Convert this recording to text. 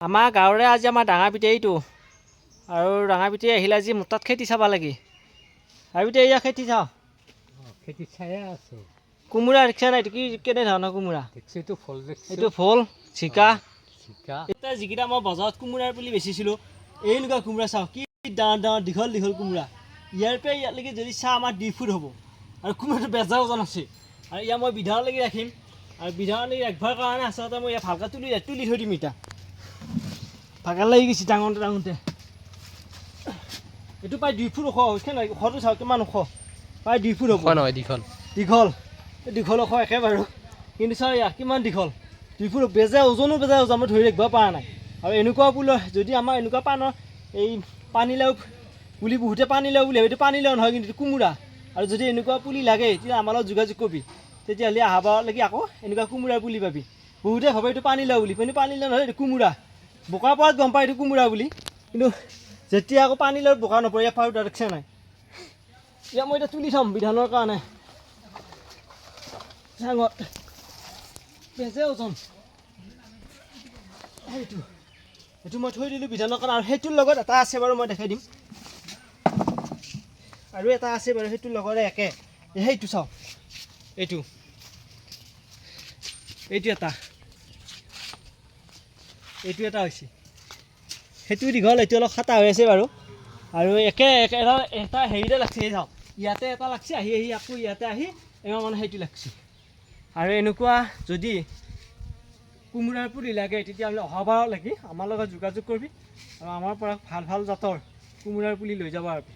আমাৰ গাঁৱৰে আজি আমাৰ ডাঙৰ পিতেৰীটো আৰু ডাঙৰ পিতেৰী আহিলে আজি মোৰ তাত খেতি চাব লাগে। আৰু পিতেৰী এয়া খেতি চাওঁ। খেতি চায়ে আছোঁ। কোমোৰা দেখিছা নাই? এইটো কি কেনেধৰণৰ কোমোৰা? এইটো ফল দেখিছোঁ। এইটো ফল জিকা। জিকা। এতিয়া যিকেইটা মই বজাৰত কোমোৰাৰ পুলি বেচিছিলোঁ, এনেকুৱা কোমোৰা চাওঁ, কি ডাঙৰ ডাঙৰ দীঘল দীঘল কোমোৰা। ইয়াৰ পৰা ইয়ালৈকে যদি চাহ আমাৰ 2 ফুট হ'ব আৰু কোমোৰাটো বেজা ওজন আছে। আৰু ইয়াৰ মই বিধানলৈকে ৰাখিম আৰু বিধানলৈকে ৰাখিবৰ কাৰণে আচলতে মই ইয়াত ভালকৈ তুলি থৈ দিম। এতিয়া ভাগৰ লাগি গৈছে ডাঙৰতে ডাঙৰতে। এইটো প্ৰায় 2 ফুট ওখ হৈছে নাই? ওখটো চাওঁ কিমান ওখ, প্ৰায় 2 ফুট হ'ব। নহয় দীঘল দীঘল দীঘল ওখ একেবাৰে, কিন্তু চাওঁ ইয়াৰ কিমান দীঘল 2 ফুট। বেজে ওজনো বেজে ওজন মই ধৰি ৰাখিব পৰা নাই। আৰু এনেকুৱা পুলি যদি আমাৰ এনেকুৱা পাণৰ এই পানীলাও পুলি বহুতে পানীলাও বুলি ভাবে, এইটো পানীলাও নহয় কিন্তু কোমোৰা। আৰু যদি এনেকুৱা পুলি লাগে তেতিয়া আমাৰ লগত যোগাযোগ কৰিবি, তেতিয়াহ'লে আহাবাৰলৈকে আকৌ এনেকুৱা কোমোৰাৰ পুলি পাবি। বহুতে ভাবে এইটো পানীলাও বুলি, কিন্তু পানীলাও নহয়, এইটো কোমোৰা। বোকাৰ পৰাত গম পায় এইটো কোমোৰা বুলি, কিন্তু যেতিয়া আকৌ পানীলাও বোকা নপৰে ইয়াৰ পাউডাৰ দেখিছে নাই? ইয়াক মই এতিয়া তুলি থ'ম বিধানৰ কাৰণে। চাঙত বেজে ওজন এইটো মই থৈ দিলোঁ বিধানৰ কাৰণে। আৰু সেইটোৰ লগত এটা আছে বাৰু, মই দেখাই দিম। আৰু এটা আছে বাৰু সেইটোৰ লগতে একে, সেইটো চাওঁ। এইটো এটা হৈছে, সেইটো দীঘল, এইটো অলপ খাটা হৈ আছে বাৰু। আৰু এটা হেৰিতে লাগছে, এই চাওঁ ইয়াতে এটা লাগছে, আহি আকৌ ইয়াতে আহি এমাহ মানে সেইটো লাগছে। আৰু এনেকুৱা যদি কোমোৰাৰ পুলি লাগে তেতিয়াহ'লে অহাবাৰলৈকে আমাৰ লগত যোগাযোগ কৰিবি আৰু আমাৰ পৰা ভাল ভাল জাতৰ কোমোৰাৰ পুলি লৈ যাব পাৰিবি।